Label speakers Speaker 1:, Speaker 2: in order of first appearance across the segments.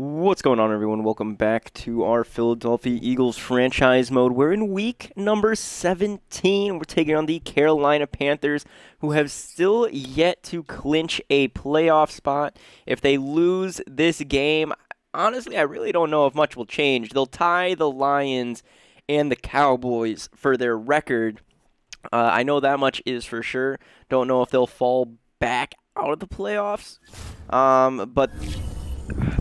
Speaker 1: What's going on, everyone? Welcome back to our Philadelphia Eagles franchise mode. We're in week number 17. We're taking on the Carolina Panthers, who have still yet to clinch a playoff spot. If they lose this game, honestly, I really don't know if much will change. They'll tie the Lions and the Cowboys for their record. I know that much is for sure. Don't know if they'll fall back out of the playoffs. But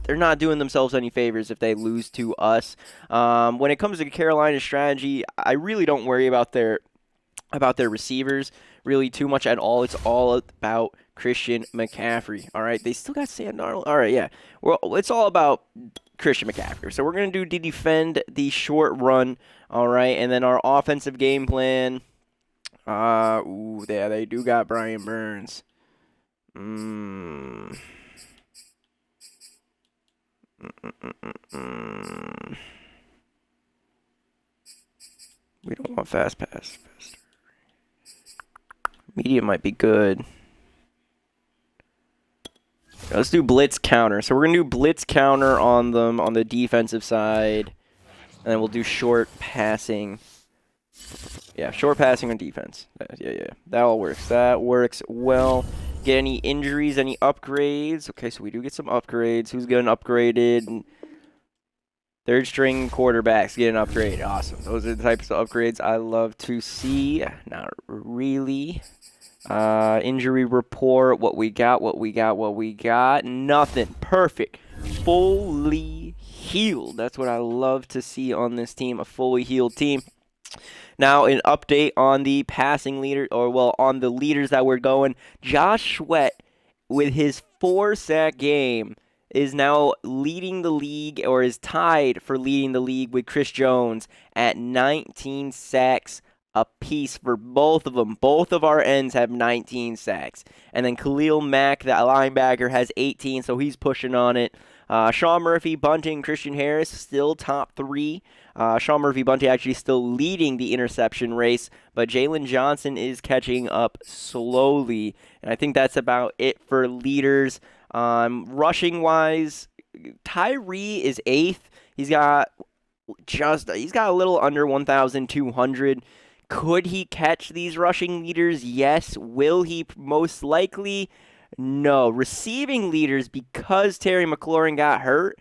Speaker 1: they're not doing themselves any favors if they lose to us. When it comes to Carolina's strategy, I really don't worry about their receivers really too much at all. It's all about Christian McCaffrey. All right, they still got Sam Darnold. All right, yeah. Well, it's all about Christian McCaffrey. So we're gonna defend the short run. All right, and then our offensive game plan. Yeah, they do got Brian Burns. We don't want fast pass. Medium might be good. Let's do blitz counter. So we're going to do blitz counter on them on the defensive side. And then we'll do short passing. Yeah, short passing on defense. Yeah. That all works. That works well. Get any injuries, any upgrades? Okay, so we do get some upgrades. Who's getting upgraded? Third string quarterbacks get an upgrade. Awesome. Those are the types of upgrades I love to see. Not really. Injury report. What we got. Nothing. Perfect. Fully healed. That's what I love to see on this team. A fully healed team. Now, an update on the passing leader, on the leaders that we're going. Josh Sweat, with his 4-sack game, is now leading the league, or is tied for leading the league with Chris Jones at 19 sacks apiece for both of them. Both of our ends have 19 sacks. And then Khalil Mack, the linebacker, has 18, so he's pushing on it. Sean Murphy, Bunting, Christian Harris, still top 3. Sean Murphy, Bunting actually still leading the interception race, but Jalen Johnson is catching up slowly. And I think that's about it for leaders. Rushing-wise, Tyree is 8th. He's got a little under 1,200. Could he catch these rushing leaders? Yes. Will he? Most likely, no. Receiving leaders, because Terry McLaurin got hurt,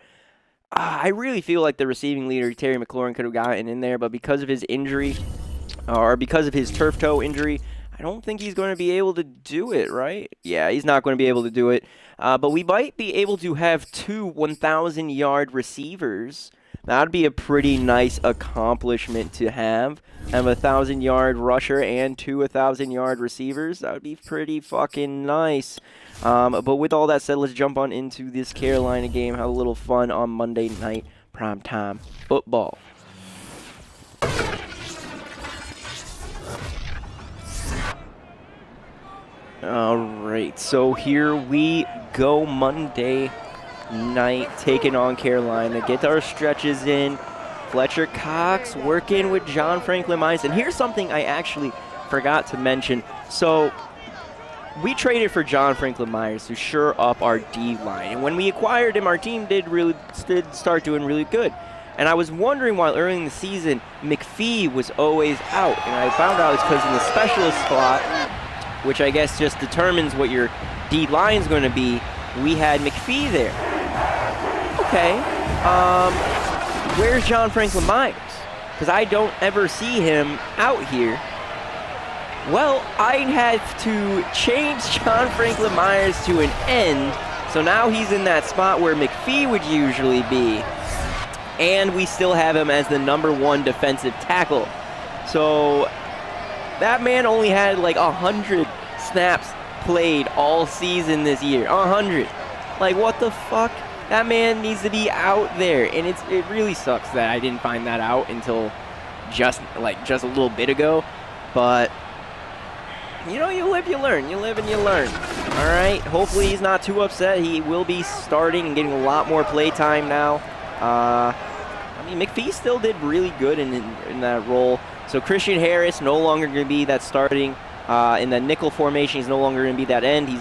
Speaker 1: I really feel like the receiving leader, Terry McLaurin, could have gotten in there, but because of his injury, or because of his turf toe injury, I don't think he's going to be able to do it, right? Yeah, he's not going to be able to do it. But we might be able to have 2 1,000-yard receivers. That would be a pretty nice accomplishment to have. Have a 1,000-yard rusher and 2 1,000-yard receivers. That would be pretty fucking nice. But with all that said, let's jump on into this Carolina game. Have a little fun on Monday night primetime football. All right, so here we go. Monday night, taking on Carolina. Get our stretches in. Fletcher Cox working with John Franklin Myers. And here's something I actually forgot to mention. So we traded for John Franklin Myers to shore up our D-line. And when we acquired him, our team did start doing really good. And I was wondering why early in the season, McPhee was always out. And I found out it's because in the specialist spot, which I guess just determines what your D-line is going to be, we had McPhee there. Okay. Where's John Franklin Myers? Because I don't ever see him out here. Well, I had to change John Franklin Myers to an end, so now he's in that spot where McPhee would usually be. And we still have him as the number 1 defensive tackle. So that man only had like 100 snaps played all season this year. 100. Like, what the fuck? That man needs to be out there. And it really sucks that I didn't find that out until just a little bit ago. But you know, you live, you learn. You live and you learn. All right. Hopefully he's not too upset. He will be starting and getting a lot more play time now. I mean, McPhee still did really good in that role. So Christian Harris no longer going to be that starting in the nickel formation. He's no longer going to be that end. He's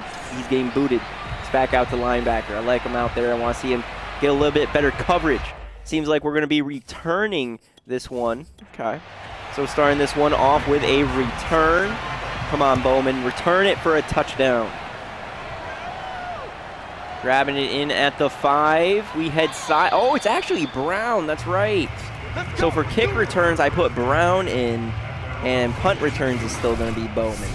Speaker 1: getting booted. He's back out to linebacker. I like him out there. I want to see him get a little bit better coverage. Seems like we're going to be returning this one. Okay. So starting this one off with a return. Come on, Bowman. Return it for a touchdown. Grabbing it in at the 5. We head side. Oh, it's actually Brown. That's right. So for kick returns, I put Brown in, and punt returns is still going to be Bowman.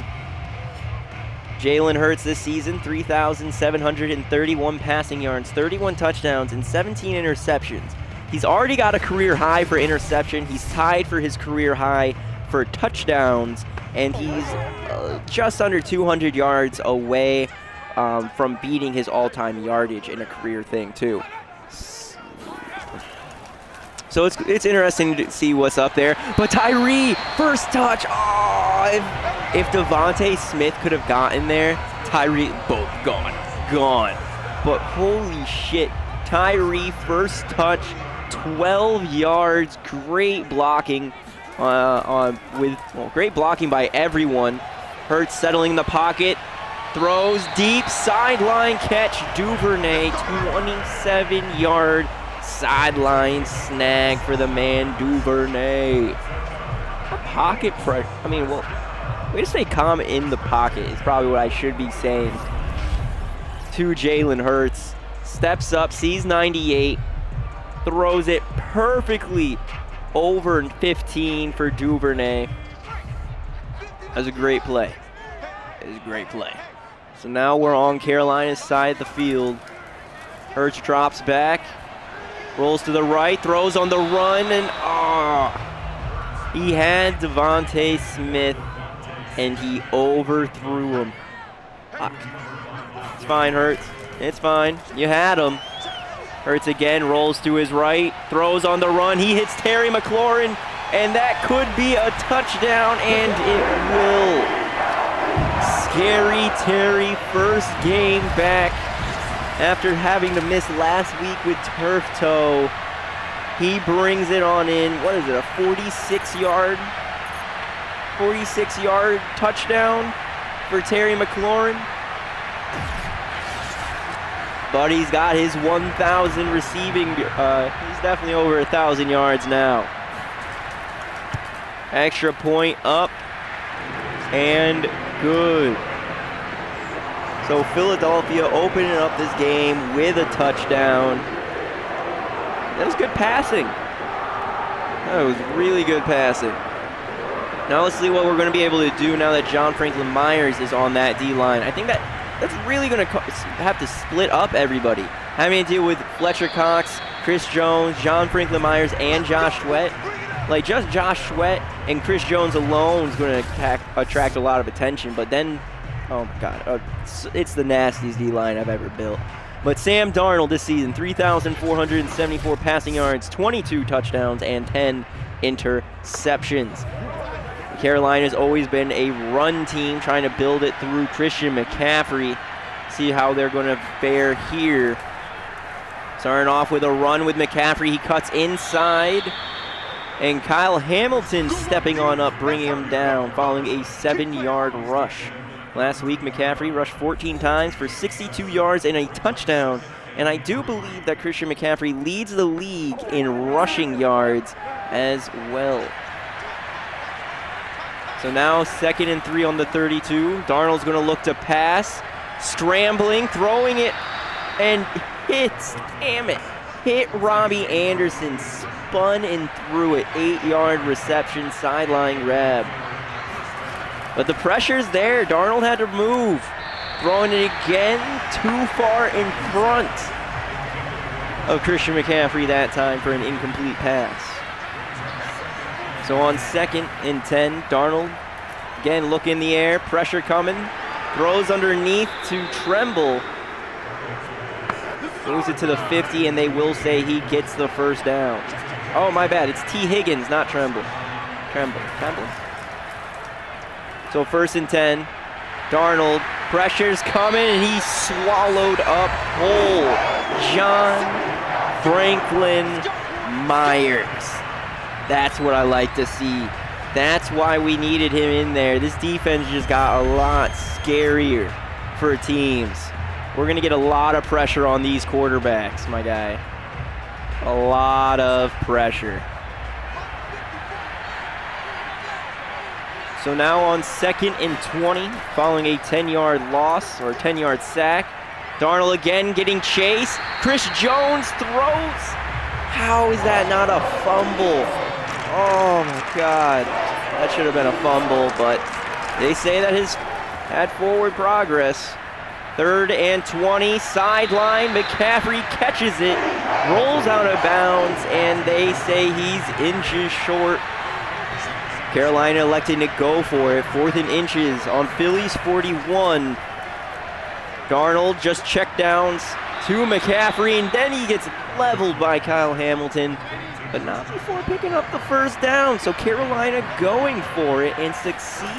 Speaker 1: Jalen Hurts this season, 3,731 passing yards, 31 touchdowns, and 17 interceptions. He's already got a career high for interception. He's tied for his career high for touchdowns, and he's just under 200 yards away from beating his all-time yardage in a career thing, too. So it's interesting to see what's up there. But Tyree, first touch. Oh, if Devontae Smith could have gotten there, Tyree, both gone. But holy shit, Tyree, first touch, 12 yards, great blocking great blocking by everyone. Hurts settling the pocket, throws deep, sideline catch, Duvernay, 27-yard sideline snag for the man Duvernay. A pocket pressure. I mean, well, way to stay calm in the pocket is probably what I should be saying. To Jalen Hurts, steps up, sees 98, throws it perfectly over 15 for Duvernay. That was a great play. It was a great play. So now we're on Carolina's side of the field. Hurts drops back, rolls to the right, throws on the run, and he had Devontae Smith, and he overthrew him. It's fine, Hurts. It's fine. You had him. Hurts again, rolls to his right, throws on the run. He hits Terry McLaurin, and that could be a touchdown, and it will. Scary Terry, first game back after having to miss last week with turf toe. He brings it on in. What is it, a 46-yard touchdown for Terry McLaurin? But he's got his 1,000 receiving. He's definitely over 1,000 yards now. Extra point up and good. So Philadelphia opening up this game with a touchdown. That was good passing. That was really good passing. Now let's see what we're going to be able to do now that John Franklin Myers is on that D-line. I think that's really going to have to split up everybody. Having to deal with Fletcher Cox, Chris Jones, John Franklin Myers, and Josh Sweat. Like, just Josh Sweat and Chris Jones alone is going to attract a lot of attention. But then, oh my God, it's the nastiest D-line I've ever built. But Sam Darnold this season, 3,474 passing yards, 22 touchdowns, and 10 interceptions. Carolina's always been a run team, trying to build it through Christian McCaffrey. See how they're going to fare here. Starting off with a run with McCaffrey. He cuts inside. And Kyle Hamilton stepping on up, bringing him down, following a 7-yard rush. Last week, McCaffrey rushed 14 times for 62 yards and a touchdown. And I do believe that Christian McCaffrey leads the league in rushing yards as well. So now 2nd and 3 on the 32. Darnold's going to look to pass. Scrambling, throwing it, and hits, damn it. Hit Robbie Anderson, spun and threw it. 8-yard reception, sideline grab. But the pressure's there. Darnold had to move. Throwing it again, too far in front of Christian McCaffrey that time for an incomplete pass. So on 2nd and 10, Darnold, again, look in the air, pressure coming, throws underneath to Tremble. Moves it to the 50, and they will say he gets the first down. Oh, my bad, it's T. Higgins, not Tremble. Tremble. So 1st and 10, Darnold, pressure's coming, and he's swallowed up whole. John Franklin Myers. That's what I like to see. That's why we needed him in there. This defense just got a lot scarier for teams. We're going to get a lot of pressure on these quarterbacks, my guy. A lot of pressure. So now on 2nd and 20, following a 10-yard loss or 10-yard sack. Darnold again getting chased. Chris Jones throws. How is that not a fumble? Oh my God. That should have been a fumble, but they say that his had forward progress. 3rd and 20, sideline. McCaffrey catches it, rolls out of bounds, and they say he's inches short. Carolina electing to go for it. 4th and inches on Philly's 41. Darnold just check downs to McCaffrey, and then he gets leveled by Kyle Hamilton, but not before picking up the first down. So Carolina going for it and succeeds.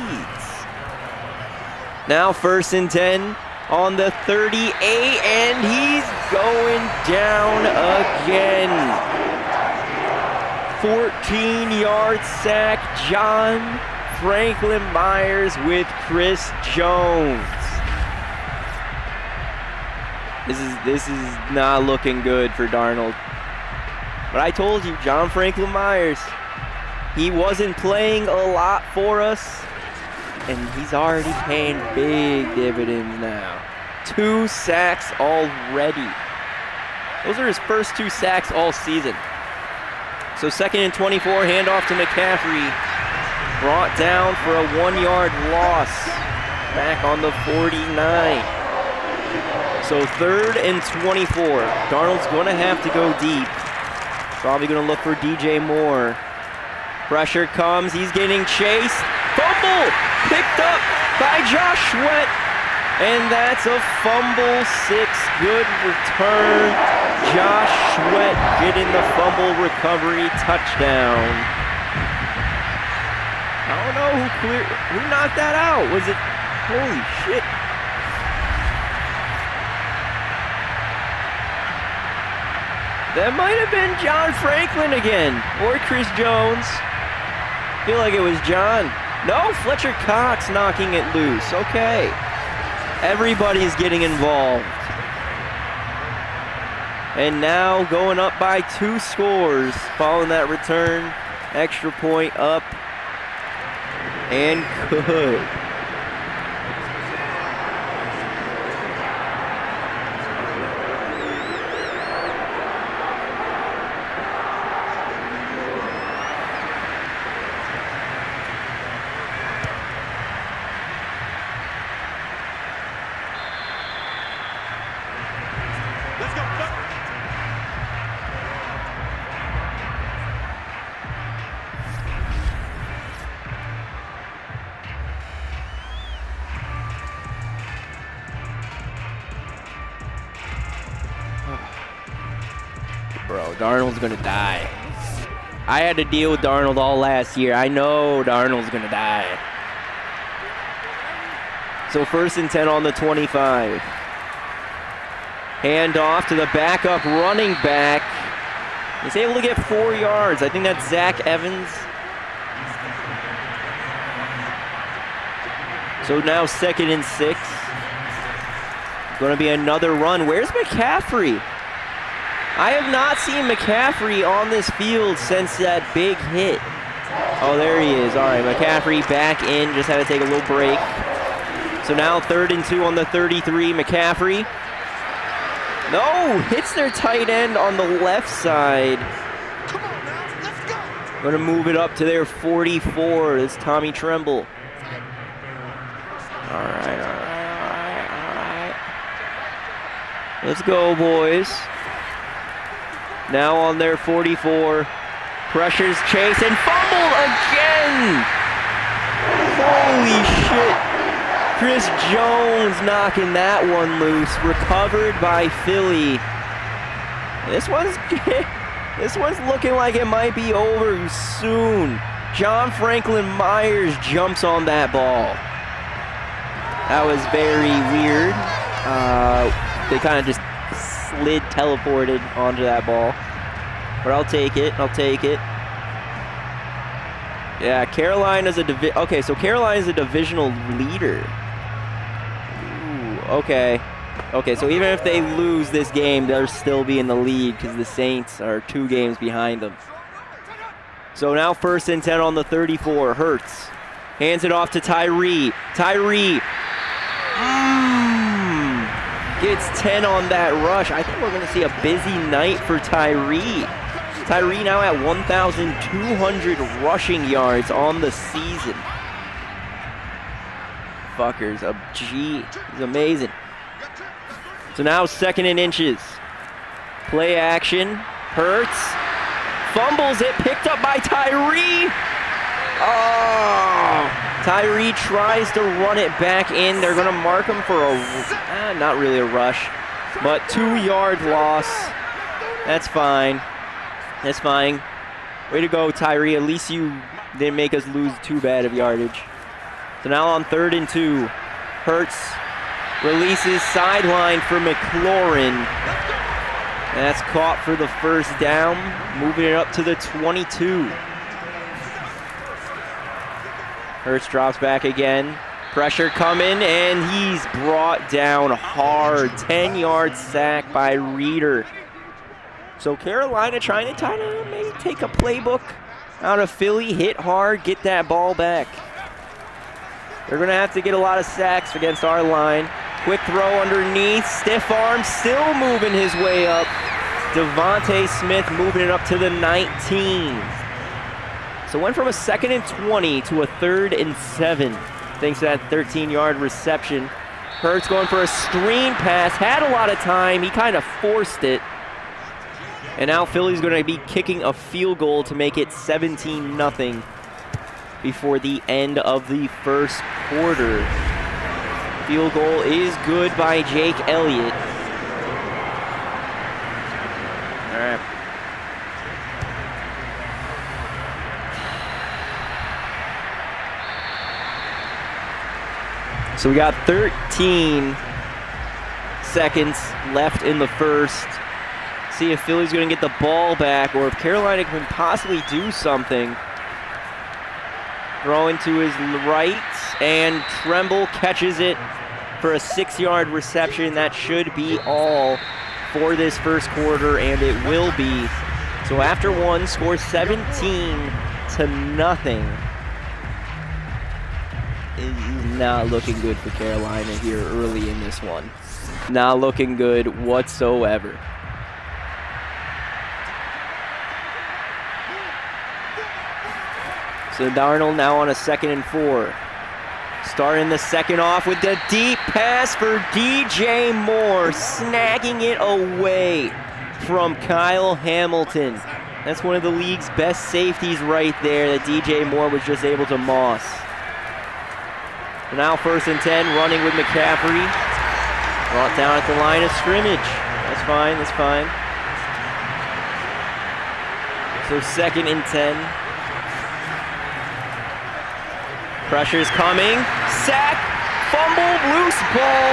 Speaker 1: Now 1st and 10 on the 38, and he's going down again. 14-yard sack, John Franklin Myers with Chris Jones. This is not looking good for Darnold. But I told you, John Franklin Myers, he wasn't playing a lot for us, and he's already paying big dividends now. 2 sacks already. Those are his first 2 sacks all season. So 2nd and 24, handoff to McCaffrey. Brought down for a 1-yard loss. Back on the 49. So 3rd and 24. Darnold's going to have to go deep. Probably going to look for DJ Moore. Pressure comes. He's getting chased. Fumble! Picked up by Josh Sweat. And that's a fumble 6. Good return. Josh Sweat getting the fumble recovery touchdown. I don't know who knocked that out. Was it? Holy shit. That might have been John Franklin again, or Chris Jones. I feel like it was John. No, Fletcher Cox knocking it loose. Okay. Everybody's getting involved. And now going up by 2 scores following that return. Extra point up. And good. Bro, Darnold's gonna die. I had to deal with Darnold all last year. I know Darnold's gonna die. So 1st and 10 on the 25. Hand off to the backup running back. He's able to get 4 yards. I think that's Zach Evans. So now 2nd and 6. Gonna be another run. Where's McCaffrey? I have not seen McCaffrey on this field since that big hit. Oh, there he is. All right, McCaffrey back in. Just had to take a little break. So now 3rd and 2 on the 33. McCaffrey. No, hits their tight end on the left side.
Speaker 2: Come on now, let's go.
Speaker 1: Going to move it up to their 44. It's Tommy Tremble. All right. Let's go, boys. Now on their 44, pressures Chase and fumble again! Holy shit! Chris Jones knocking that one loose, recovered by Philly. This one's looking like it might be over soon. John Franklin Myers jumps on that ball. That was very weird. They kind of just teleported onto that ball. But I'll take it. Yeah, Carolina's so Carolina's a divisional leader. Ooh, okay. Okay, so even if they lose this game, they'll still be in the lead because the Saints are 2 games behind them. So now 1st and 10 on the 34. Hurts hands it off to Tyree. Tyree gets 10 on that rush. I think we're going to see a busy night for Tyree. Tyree now at 1,200 rushing yards on the season. Fucker's a G. He's amazing. So now 2nd and inches. Play action. Hurts. Fumbles it. Picked up by Tyree. Oh! Tyree tries to run it back in. They're going to mark him for a, not really a rush, but 2-yard loss. That's fine. That's fine. Way to go, Tyree. At least you didn't make us lose too bad of yardage. So now on 3rd and 2. Hurts releases sideline for McLaurin. And that's caught for the 1st down, moving it up to the 22. Hurts drops back again. Pressure coming, and he's brought down hard. 10-yard sack by Reeder. So Carolina trying to maybe take a playbook out of Philly, hit hard, get that ball back. They're going to have to get a lot of sacks against our line. Quick throw underneath, stiff arm, still moving his way up. Devontae Smith moving it up to the 19. So went from a 2nd and 20 to a 3rd and 7. Thanks to that 13-yard reception. Hurts going for a screen pass, had a lot of time, he kind of forced it. And now Philly's going to be kicking a field goal to make it 17-0 before the end of the 1st quarter. Field goal is good by Jake Elliott. All right. So we got 13 seconds left in the 1st. See if Philly's going to get the ball back or if Carolina can possibly do something. Throwing to his right, and Tremble catches it for a 6-yard reception. That should be all for this 1st quarter, and it will be. So after 1, score 17-0. It is not looking good for Carolina here early in this one. Not looking good whatsoever. So Darnold now on a 2nd and 4. Starting the 2nd off with the deep pass for DJ Moore, snagging it away from Kyle Hamilton. That's one of the league's best safeties right there that DJ Moore was just able to moss. So now 1st and 10, running with McCaffrey. Brought down at the line of scrimmage. That's fine, that's fine. So 2nd and 10. Pressure's coming. Sack, fumble, loose ball.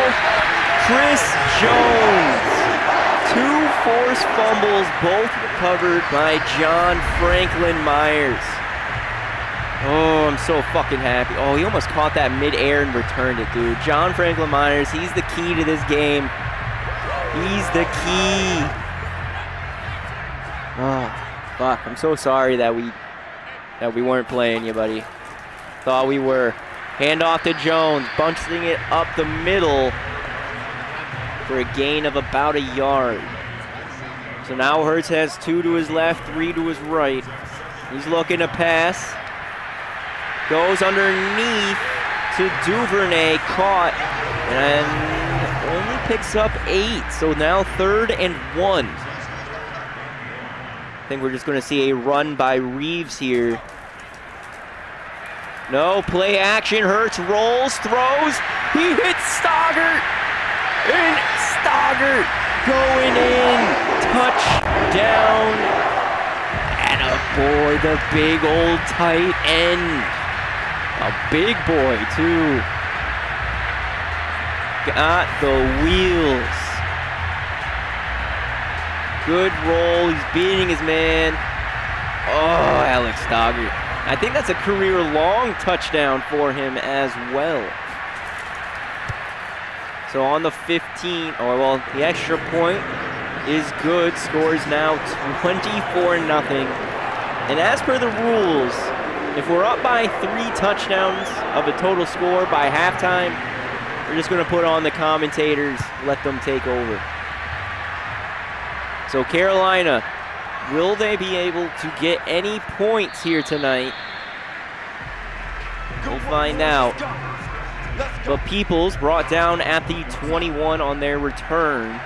Speaker 1: Chris Jones. 2 forced fumbles, both recovered by John Franklin Myers. Oh, I'm so fucking happy. Oh, he almost caught that midair and returned it, dude. John Franklin Myers, he's the key to this game. He's the key. Oh, fuck. I'm so sorry that we weren't playing you, buddy. Thought we were. Hand off to Jones, bunching it up the middle for a gain of about a yard. So now Hurts has 2 to his left, 3 to his right. He's looking to pass. Goes underneath to Duvernay, caught, and only picks up 8. So now 3rd and 1. I think we're just going to see a run by Reeves here. No, play action, Hurts rolls, throws, he hits Stoggart, and Stoggart going in, touchdown, attaboy, the big old tight end, a big boy too, got the wheels, good roll, he's beating his man, oh, Alex Stoggart. I think that's a career-long touchdown for him as well. So on the 15, the extra point is good. Scores now 24-0. And as per the rules, if we're up by 3 touchdowns of a total score by halftime, we're just going to put on the commentators, let them take over. So Carolina, will they be able to get any points here tonight? We'll find out. But Peoples brought down at the 21 on their return.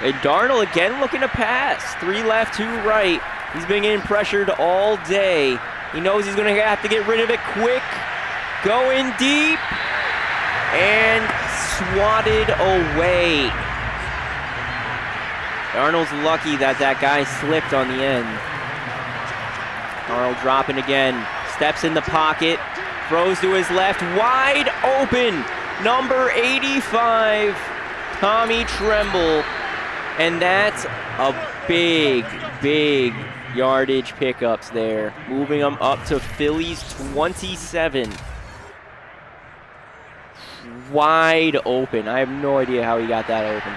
Speaker 1: And Darnold again looking to pass. 3 left, 2 right. He's been getting pressured all day. He knows he's going to have to get rid of it quick. Going deep. And swatted away. Darnold's lucky that guy slipped on the end. Darnold dropping again. Steps in the pocket. Throws to his left. Wide open. Number 85. Tommy Tremble. And that's a big yardage pickups there. Moving them up to Philly's 27. Wide open. I have no idea how he got that open.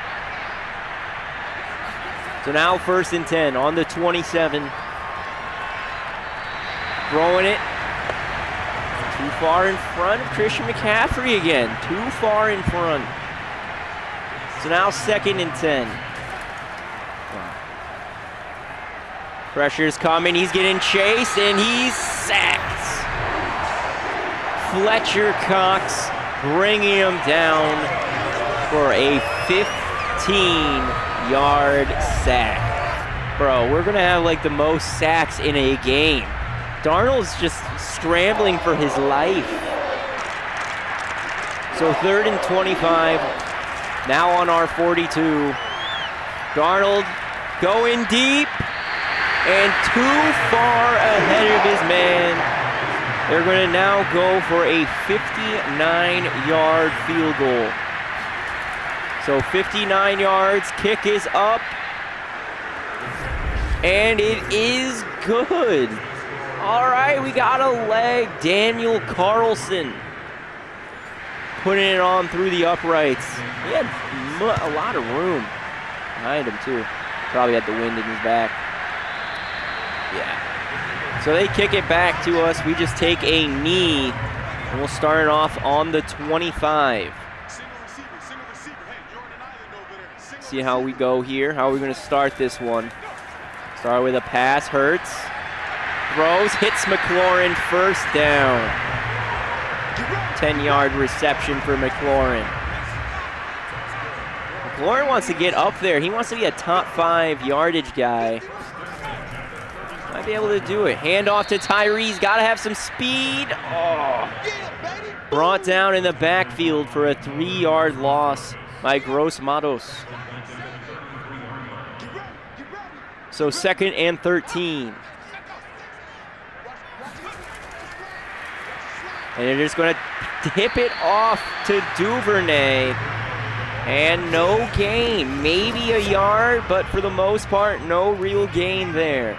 Speaker 1: So now 1st and 10 on the 27. Throwing it. Too far in front of Christian McCaffrey again. Too far in front. So now 2nd and 10. Pressure's coming. He's getting chased and he's sacked. Fletcher Cox bringing him down for a 15-yard sack. Bro, we're going to have like the most sacks in a game. Darnold's just scrambling for his life. So 3rd and 25. Now on our 42. Darnold going deep. And too far ahead of his man. They're going to now go for a 59-yard field goal. So 59 yards, kick is up. And it is good. All right, we got a leg. Daniel Carlson putting it on through the uprights. He had a lot of room behind him, too. Probably had the wind in his back. Yeah. So they kick it back to us. We just take a knee, and we'll start it off on the 25. See how we go here. How are we going to start this one? Start with a pass. Hurts. Throws. Hits McLaurin. 1st down. 10-yard reception for McLaurin. McLaurin wants to get up there. He wants to be a top 5 yardage guy. Might be able to do it. Hand off to Tyree. Got to have some speed. Oh. Brought down in the backfield for a 3-yard loss by Gross Matos. So 2nd and 13. And they're just going to tip it off to Duvernay. And no gain. Maybe a yard, but for the most part, no real gain there.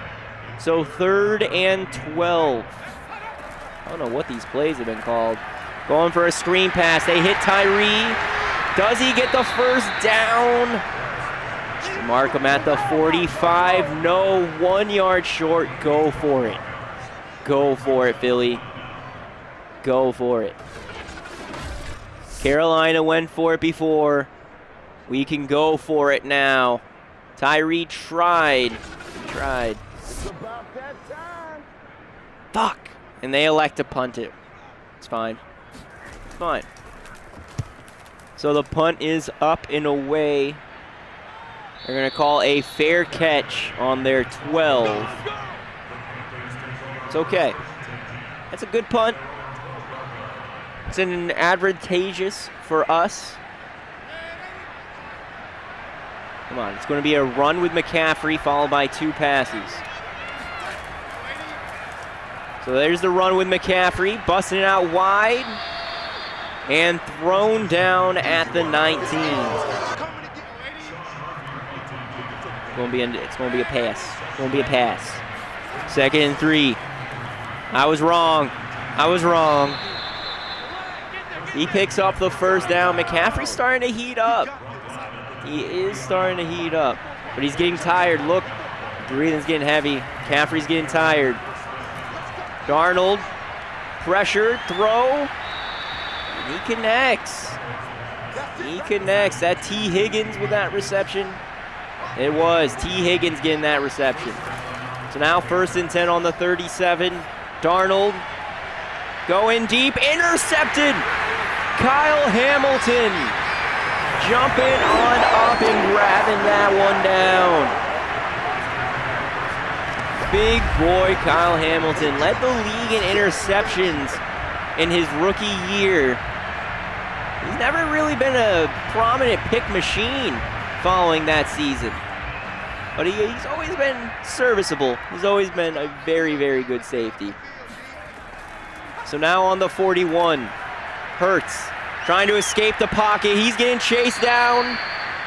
Speaker 1: So 3rd and 12. I don't know what these plays have been called. Going for a screen pass. They hit Tyree. Does he get the 1st down? Mark him at the 45. No, 1 yard short. Go for it. Go for it, Philly. Go for it. Carolina went for it before. We can go for it now. Tyree tried. It's about that time. Fuck. And they elect to punt it. It's fine. It's fine. So the punt is up and away. They're going to call a fair catch on their 12. It's okay. That's a good punt. It's an advantageous for us. Come on, it's going to be a run with McCaffrey followed by 2 passes. So there's the run with McCaffrey, busting it out wide and thrown down at the 19. It's going to be a pass. It's going to be a pass. 2nd and 3. I was wrong. He picks up the first down. McCaffrey's starting to heat up. He is starting to heat up, but he's getting tired. Look, breathing's getting heavy. McCaffrey's getting tired. Darnold, pressure, throw, and he connects. He connects. That T. Higgins with that reception. It was T. Higgins getting that reception. So now 1st and 10 on the 37. Darnold going deep, intercepted. Kyle Hamilton jumping on up and grabbing that one down. Big boy Kyle Hamilton led the league in interceptions in his rookie year. He's never really been a prominent pick machine following that season. But he's always been serviceable. He's always been a very, very good safety. So now on the 41, Hurts trying to escape the pocket. He's getting chased down.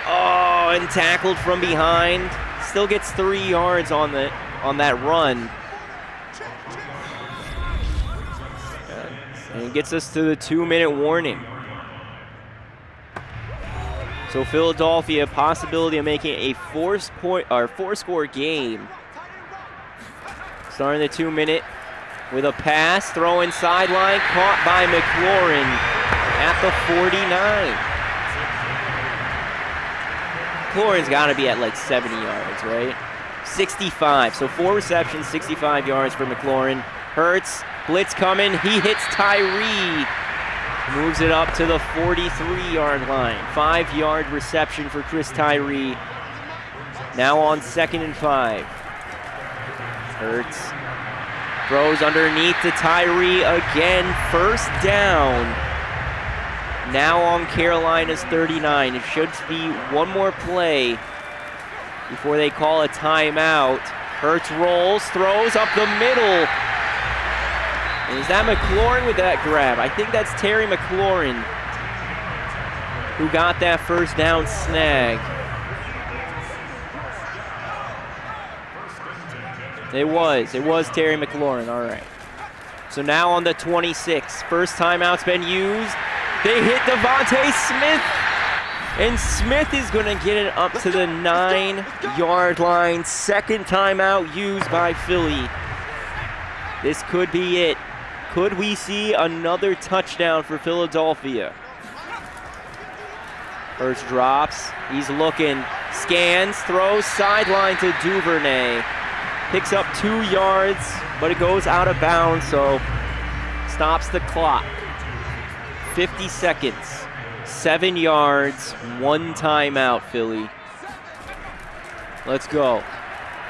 Speaker 1: Oh, and tackled from behind. Still gets 3 yards on that run. And it gets us to the 2-minute warning. So Philadelphia, possibility of making a 4-score game. Starting the 2-minute with a pass, throwing sideline, caught by McLaurin at the 49. McLaurin's got to be at like 70 yards, right? 65. So 4 receptions, 65 yards for McLaurin. Hurts, blitz coming. He hits Tyree. Moves it up to the 43-yard line. 5-yard reception for Chris Tyree. Now on 2nd and 5. Hurts throws underneath to Tyree again. 1st down. Now on Carolina's 39. It should be one more play before they call a timeout. Hurts rolls, throws up the middle. And is that McLaurin with that grab? I think that's Terry McLaurin who got that 1st down snag. It was Terry McLaurin, all right. So now on the 26, 1st timeout's been used. They hit Devontae Smith, and Smith is gonna get it up to the 9-yard line. 2nd timeout used by Philly. This could be it. Could we see another touchdown for Philadelphia? Hurts drops, he's looking, scans, throws, sideline to Duvernay. Picks up 2 yards, but it goes out of bounds, so stops the clock. 50 seconds, 7 yards, 1 timeout, Philly. Let's go.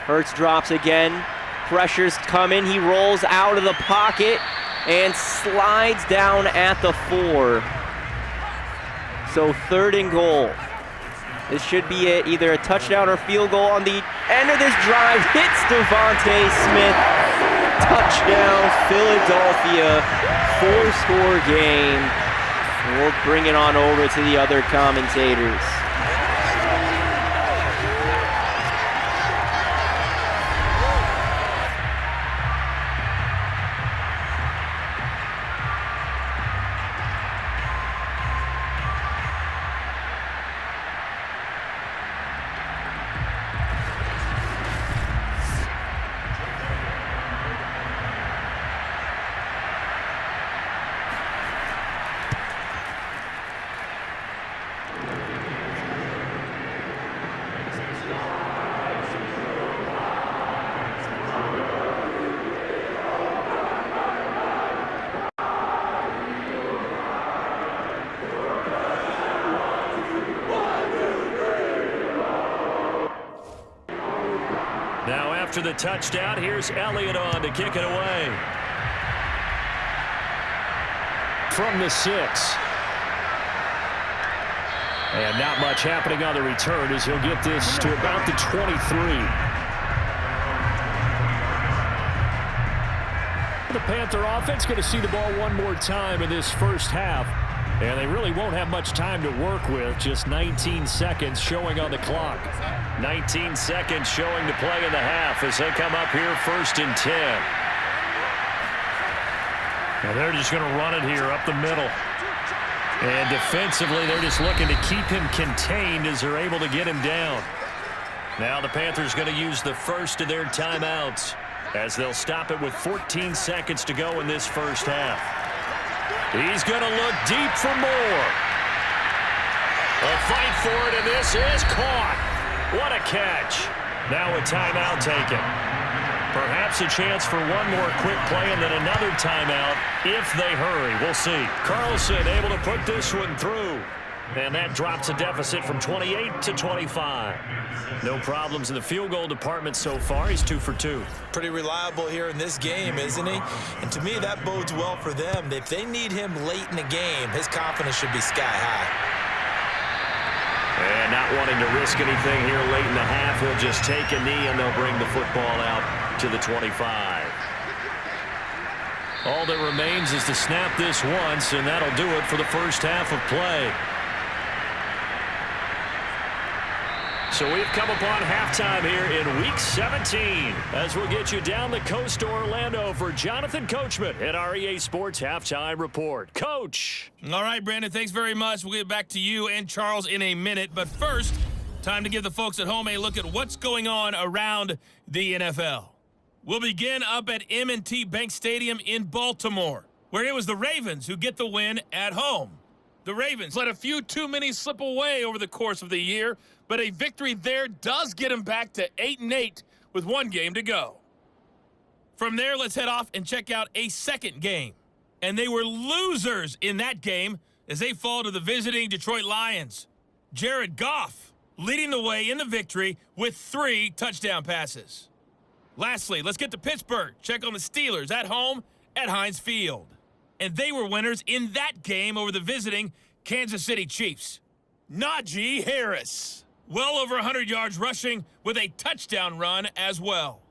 Speaker 1: Hurts drops again, pressure's coming, he rolls out of the pocket and slides down at the 4. So 3rd and goal. This should be it, either a touchdown or field goal on the end of this drive. Hits Devontae Smith. Touchdown, Philadelphia. 4-score game. And we'll bring it on over to the other commentators.
Speaker 3: After the touchdown, here's Elliott on to kick it away. From the 6. And not much happening on the return as he'll get this to about the 23. The Panther offense going to see the ball one more time in this 1st half. And they really won't have much time to work with. Just 19 seconds showing on the clock. 19 seconds showing to play in the half as they come up here 1st and 10.
Speaker 4: And they're just going to run it here up the middle.
Speaker 3: And defensively, they're just looking to keep him contained as they're able to get him down. Now the Panthers going to use the first of their timeouts as they'll stop it with 14 seconds to go in this first half. He's going to look deep for more. A fight for it, and this is caught. What a catch. Now a timeout taken. Perhaps a chance for one more quick play and then another timeout if they hurry. We'll see. Carlson able to put this one through. And that drops a deficit from 28 to 25. No problems in the field goal department so far. He's 2 for 2.
Speaker 4: Pretty reliable here in this game, isn't he? And to me, that bodes well for them. If they need him late in the game, his confidence should be sky high.
Speaker 3: And not wanting to risk anything here late in the half, he'll just take a knee and they'll bring the football out to the 25. All that remains is to snap this once, and that'll do it for the first half of play. So we've come upon halftime here in Week 17 as we'll get you down the coast to Orlando for Jonathan Coachman at our EA Sports Halftime Report. Coach.
Speaker 5: All right, Brandon, thanks very much. We'll get back to you and Charles in a minute. But first, time to give the folks at home a look at what's going on around the NFL. We'll begin up at M&T Bank Stadium in Baltimore, where it was the Ravens who get the win at home. The Ravens let a few too many slip away over the course of the year, but a victory there does get them back to 8-8 with one game to go. From there, let's head off and check out a second game. And they were losers in that game as they fall to the visiting Detroit Lions. Jared Goff leading the way in the victory with 3 touchdown passes. Lastly, let's get to Pittsburgh. Check on the Steelers at home at Heinz Field. And they were winners in that game over the visiting Kansas City Chiefs. Najee Harris, well over 100 yards rushing with a touchdown run as well.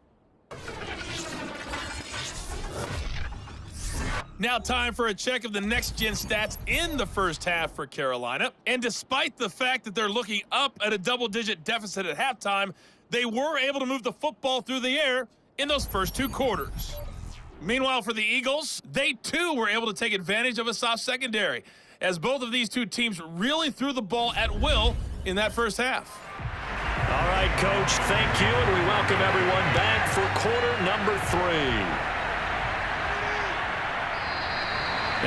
Speaker 5: Now time for a check of the next-gen stats in the first half for Carolina. And despite the fact that they're looking up at a double-digit deficit at halftime, they were able to move the football through the air in those first 2 quarters. Meanwhile, for the Eagles, they too were able to take advantage of a soft secondary, as both of these two teams really threw the ball at will in that first half.
Speaker 3: All right, Coach, thank you, and we welcome everyone back for quarter number 3.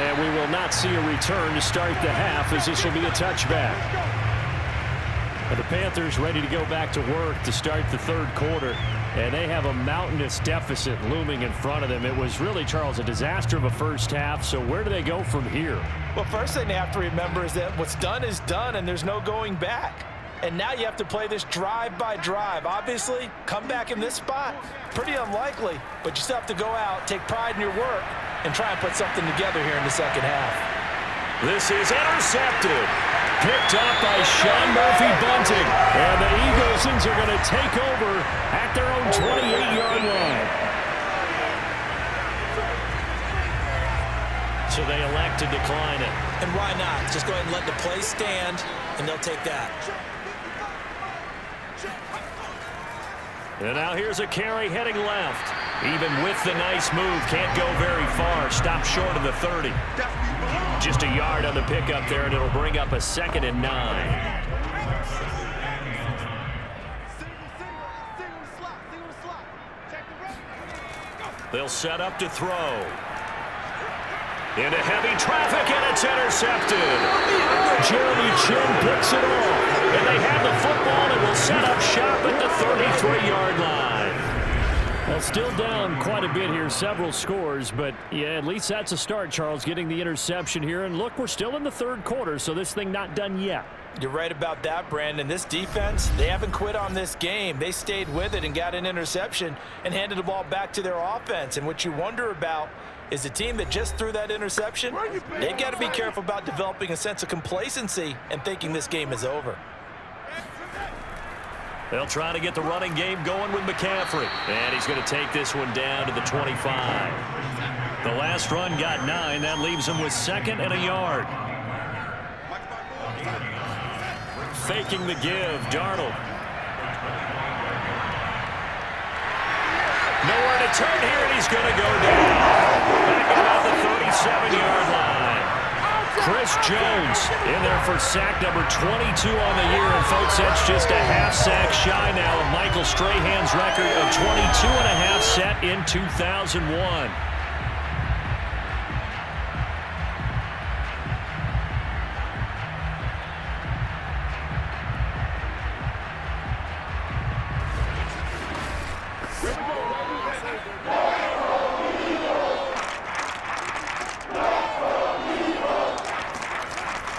Speaker 3: And we will not see a return to start the half, as this will be a touchback. And the Panthers ready to go back to work to start the third quarter. And they have a mountainous deficit looming in front of them. It was really, Charles, a disaster of a first half. So where do they go from here?
Speaker 4: Well, first thing they have to remember is that what's done is done, and there's no going back. And now you have to play this drive by drive. Obviously, come back in this spot, pretty unlikely. But you still have to go out, take pride in your work, and try and put something together here in the second half.
Speaker 3: This is intercepted. Picked up by Sean Murphy-Bunting. And the Eaglesons are going to take over at their own 28-yard line. So they elect to decline it.
Speaker 4: And why not? Just go ahead and let the play stand, and they'll take that.
Speaker 3: And now here's a carry heading left. Even with the nice move, can't go very far. Stop short of the 30. Just a yard on the pickup there, and it'll bring up a 2nd and 9. They'll set up to throw. Into heavy traffic, and it's intercepted. Jeremy Chin picks it off. And they have the football and will set up shop at the 33-yard line. Well, still down quite a bit here, several scores, but yeah, at least that's a start, Charles, getting the interception here. And look, we're still in the third quarter, so this thing not done yet.
Speaker 4: You're right about that, Brandon. This defense, they haven't quit on this game. They stayed with it and got an interception and handed the ball back to their offense. And what you wonder about is the team that just threw that interception, they've got to be careful about developing a sense of complacency and thinking this game is over.
Speaker 3: They'll try to get the running game going with McCaffrey. And he's going to take this one down to the 25. The last run got 9. That leaves him with 2nd and a yard. Faking the give, Darnold. Nowhere to turn here, and he's going to go down. Back at about the 37-yard line. Chris Jones in there for sack number 22 on the year. And, folks, that's just a half sack shy now of Michael Strahan's record of 22 and a half set in 2001.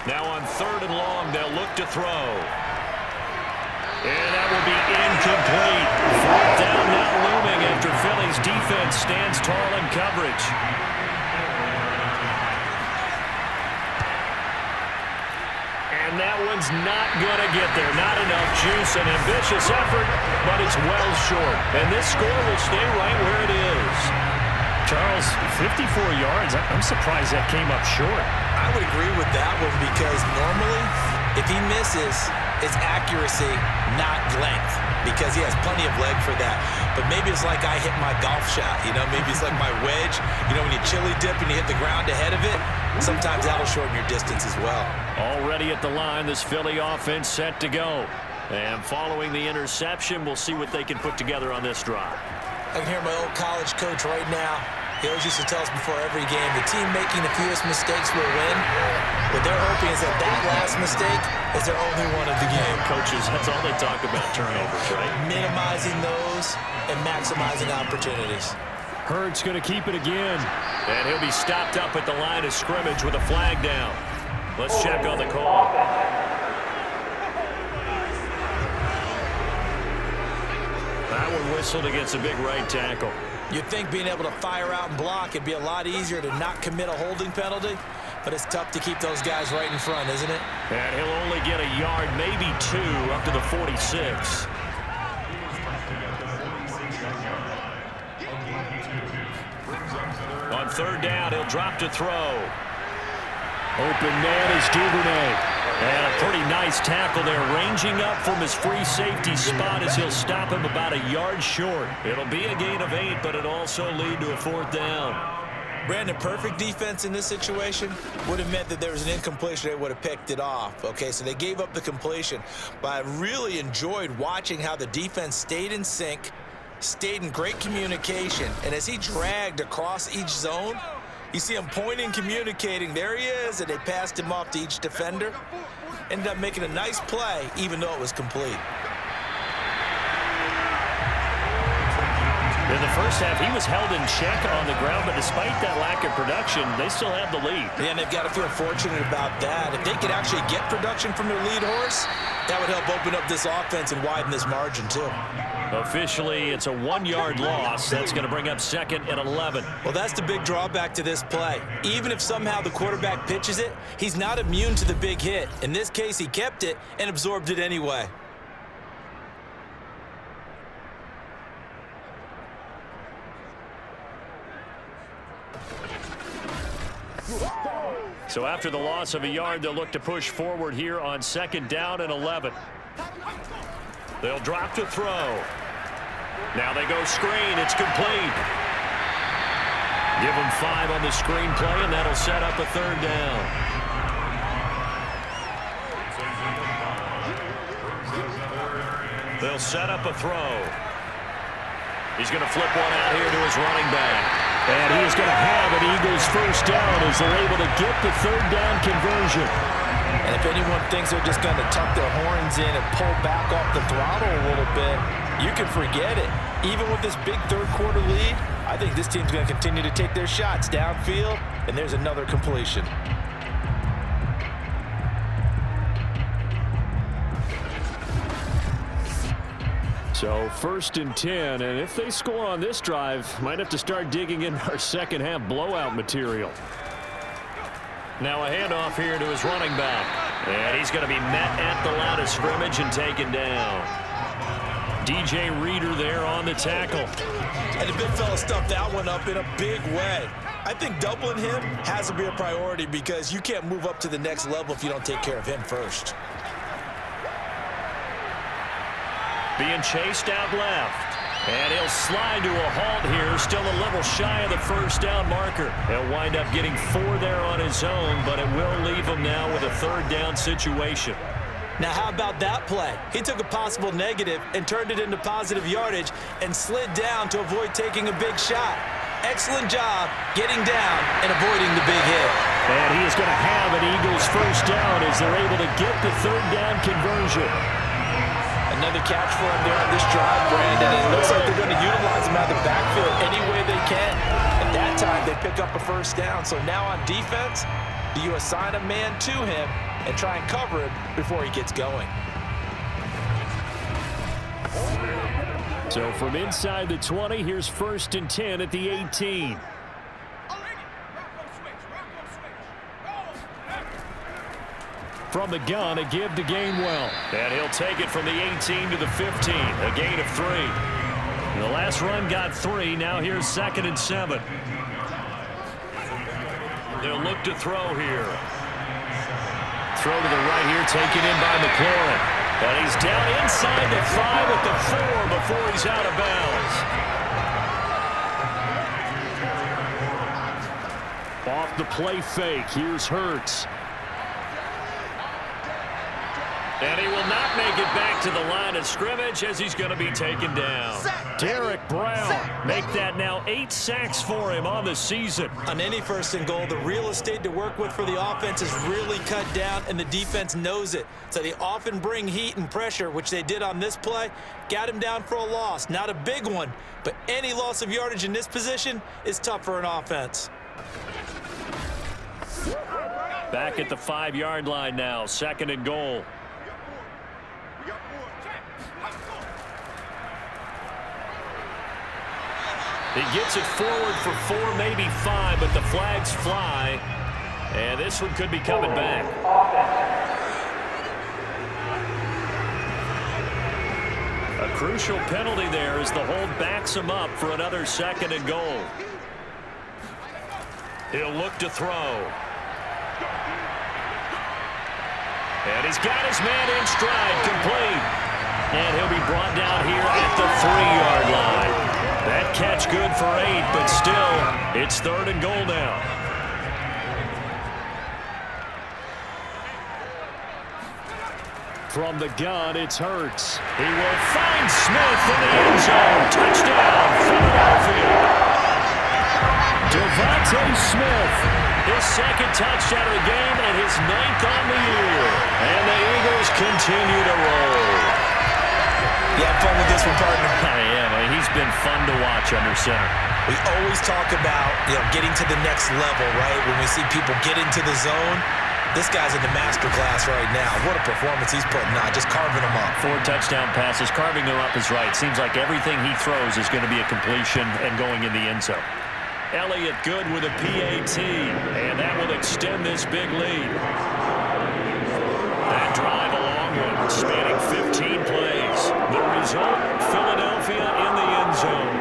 Speaker 3: Now on 3rd and long, they'll look to throw. And that will be incomplete. 4th down now looming after Philly's defense stands tall in coverage. And that one's not going to get there. Not enough juice. An ambitious effort, but it's well short. And this score will stay right where it is.
Speaker 6: Charles, 54 yards. I'm surprised that came up short.
Speaker 4: I would agree with that one because normally if he misses, it's accuracy, not length, because he has plenty of leg for that. But maybe it's like I hit my golf shot, you know, maybe it's like my wedge. You know, when you chili dip and you hit the ground ahead of it, sometimes that'll shorten your distance as well.
Speaker 3: Already at the line, this Philly offense set to go. And following the interception, we'll see what they can put together on this drive.
Speaker 4: I can hear my old college coach right now. He always used to tell us before every game, the team making the fewest mistakes will win. What they're hoping is that last mistake is their only one of the game.
Speaker 3: Coaches, that's all they talk about, turnovers, right?
Speaker 4: Minimizing those and maximizing opportunities.
Speaker 3: Hurd's going to keep it again. And he'll be stopped up at the line of scrimmage with a flag down. Let's check on the call. That one whistled against a big right tackle.
Speaker 4: You'd think being able to fire out and block, it'd be a lot easier to not commit a holding penalty, but it's tough to keep those guys right in front, isn't it?
Speaker 3: And he'll only get a yard, maybe 2, up to the 46. On 3rd down, he'll drop to throw. Open man is Duvernay. And a pretty nice tackle there, ranging up from his free safety spot as he'll stop him about a yard short. It'll be a gain of 8, but it'll also lead to a 4th down.
Speaker 4: Brandon, perfect defense in this situation would have meant that there was an incompletion. They would have picked it off. Okay, so they gave up the completion. But I really enjoyed watching how the defense stayed in sync, stayed in great communication. And as he dragged across each zone, you see him pointing, communicating. There he is, and they passed him off to each defender. Ended up making a nice play, even though it was complete.
Speaker 3: In the first half, he was held in check on the ground, but despite that lack of production, they still have the lead.
Speaker 4: Yeah, and they've got to feel fortunate about that. If they could actually get production from their lead horse, that would help open up this offense and widen this margin, too.
Speaker 3: Officially, it's a 1-yard loss. That's going to bring up 2nd and 11.
Speaker 4: Well, that's the big drawback to this play. Even if somehow the quarterback pitches it, he's not immune to the big hit. In this case, he kept it and absorbed it anyway.
Speaker 3: So after the loss of a yard, they'll look to push forward here on 2nd down and 11. They'll drop to throw. Now they go screen. It's complete. Give them 5 on the screen play, and that'll set up a 3rd down. They'll set up a throw. He's going to flip one out here to his running back. And he is going to have an Eagles 1st down as they're able to get the 3rd down conversion.
Speaker 4: And if anyone thinks they're just going to tuck their horns in and pull back off the throttle a little bit, you can forget it. Even with this big 3rd quarter lead, I think this team's going to continue to take their shots downfield, and there's another completion.
Speaker 3: So 1st and 10, and if they score on this drive, might have to start digging in our 2nd half blowout material. Now a handoff here to his running back. And he's going to be met at the line of scrimmage and taken down. DJ Reader there on the tackle.
Speaker 4: And the big fella stuffed that one up in a big way. I think doubling him has to be a priority because you can't move up to the next level if you don't take care of him first.
Speaker 3: Being chased out left. And he'll slide to a halt here, still a little shy of the first down marker. He'll wind up getting 4 there on his own, but it will leave him now with a 3rd down situation.
Speaker 4: Now, how about that play? He took a possible negative and turned it into positive yardage and slid down to avoid taking a big shot. Excellent job getting down and avoiding the big hit.
Speaker 3: And he is going to have an Eagles 1st down as they're able to get the 3rd down conversion.
Speaker 4: Another catch for him there on this drive, Brandon. And it looks like they're going to utilize him out of the backfield any way they can. At that time, they pick up a 1st down. So now on defense, do you assign a man to him and try and cover him before he gets going?
Speaker 3: So from inside the 20, here's 1st and 10 at the 18. From the gun, a give to Gainwell. And he'll take it from the 18 to the 15, a gain of 3. The last run got 3, now here's 2nd and 7. They'll look to throw here. Throw to the right here, taken in by McLaurin. And he's down inside the 5 at the 4 before he's out of bounds. Off the play fake, here's Hurts. And he will not make it back to the line of scrimmage as he's going to be taken down. Derek Brown, make that now 8 sacks for him on the season.
Speaker 4: On any 1st and goal, the real estate to work with for the offense is really cut down, and the defense knows it. So they often bring heat and pressure, which they did on this play. Got him down for a loss. Not a big one, but any loss of yardage in this position is tough for an offense.
Speaker 3: Back at the 5-yard line now, 2nd and goal. He gets it forward for 4, maybe 5, but the flags fly. And this one could be coming back. A crucial penalty there as the hold backs him up for another 2nd and goal. He'll look to throw. And he's got his man in stride, complete. And he'll be brought down here at the 3-yard line. That catch good for 8, but still, it's 3rd and goal now. From the gun, it's Hurts. He will find Smith in the end zone. Touchdown, Philadelphia. Devontae Smith, his 2nd touchdown of the game and his 9th on the year. And the Eagles continue to roll.
Speaker 4: You have fun with this one, partner?
Speaker 3: I am. I mean, he's been fun to watch under center.
Speaker 4: We always talk about, getting to the next level, right? When we see people get into the zone, this guy's in the master class right now. What a performance he's putting on, just carving them up.
Speaker 3: 4 touchdown passes, carving them up is right. Seems like everything he throws is going to be a completion and going in the end zone. Elliott good with a PAT, and that will extend this big lead. That drive a long one, spanning 15 plays. The result, Philadelphia in the end zone.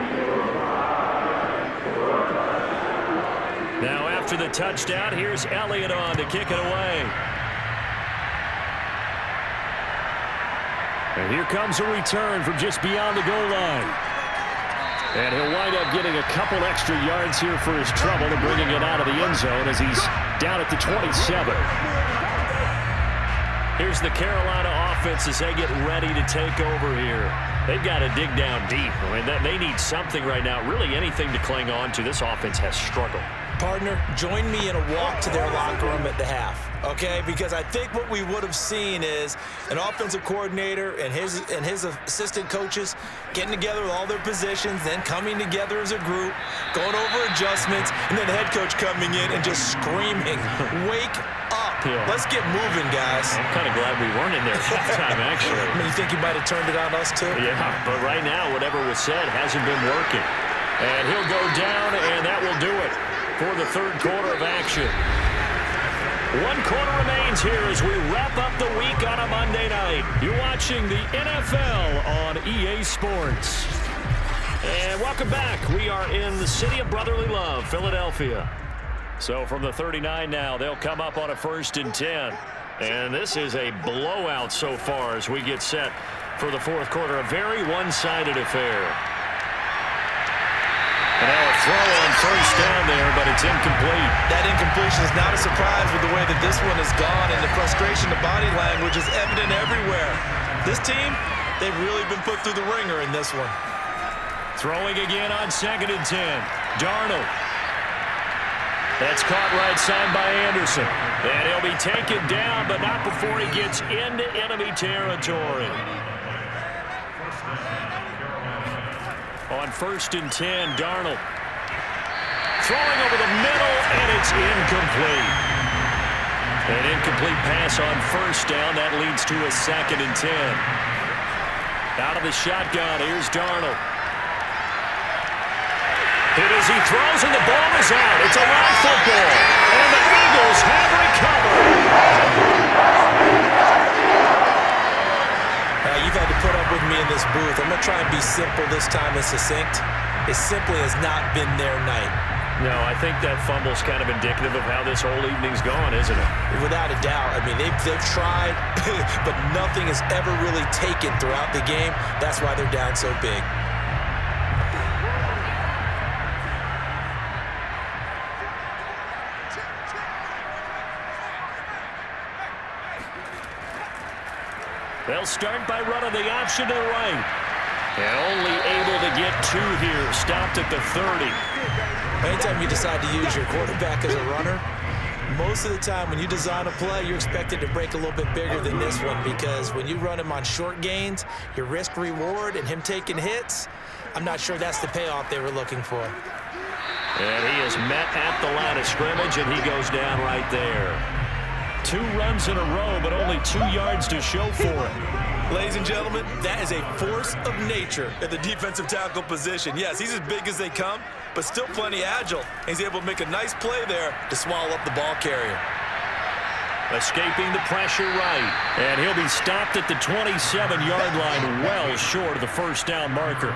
Speaker 3: Now after the touchdown, here's Elliott on to kick it away. And here comes a return from just beyond the goal line. And he'll wind up getting a couple extra yards here for his trouble and bringing it out of the end zone as he's down at the 27. Here's the Carolina offense as they get ready to take over here. They've got to dig down deep. I mean, they need something right now, really anything to cling on to. This offense has struggled.
Speaker 4: Partner, join me in a walk to their locker room at the half, okay? Because I think what we would have seen is an offensive coordinator and his assistant coaches getting together with all their positions, then coming together as a group, going over adjustments, and then the head coach coming in and just screaming, wake up. Yeah. Let's get moving, guys.
Speaker 3: I'm kind of glad we weren't in there halftime, actually.
Speaker 4: I mean, you think he might have turned it on us, too?
Speaker 3: Yeah, but right now, whatever was said hasn't been working. And he'll go down, and that will do it for the 3rd quarter of action. 1 quarter remains here as we wrap up the week on a Monday night. You're watching the NFL on EA Sports. And welcome back. We are in the city of brotherly love, Philadelphia. So from the 39 now, they'll come up on a 1st and 10. And this is a blowout so far as we get set for the 4th quarter. A very one-sided affair. And now a throw on first down there, but it's incomplete.
Speaker 4: That incompletion is not a surprise with the way that this one has gone, and the frustration, the body language is evident everywhere. This team, they've really been put through the ringer in this one.
Speaker 3: Throwing again on 2nd and 10. Darnold. That's caught right side by Anderson. And he'll be taken down, but not before he gets into enemy territory. On 1st and 10, Darnold. Throwing over the middle, and it's incomplete. An incomplete pass on first down. That leads to a 2nd and 10. Out of the shotgun, here's Darnold. Hit as he throws, and the ball is out. It's a long football, and the Eagles have recovered.
Speaker 4: You've had to put up with me in this booth. I'm going to try and be simple this time and succinct. It simply has not been their night.
Speaker 3: No, I think that fumble's kind of indicative of how this whole evening's gone, isn't it?
Speaker 4: Without a doubt. I mean, they've tried, but nothing has ever really taken throughout the game. That's why they're down so big.
Speaker 3: They'll start by running the option to the right. And only able to get 2 here. Stopped at the 30.
Speaker 4: Anytime you decide to use your quarterback as a runner, most of the time when you design a play, you're expected to break a little bit bigger than this one, because when you run him on short gains, your risk-reward and him taking hits, I'm not sure that's the payoff they were looking for.
Speaker 3: And he is met at the line of scrimmage, and he goes down right there. 2 runs in a row, but only 2 yards to show for it.
Speaker 4: Ladies and gentlemen, that is a force of nature at the defensive tackle position. Yes, he's as big as they come, but still plenty agile. He's able to make a nice play there to swallow up the ball carrier.
Speaker 3: Escaping the pressure right. And he'll be stopped at the 27-yard line, well short of the first down marker.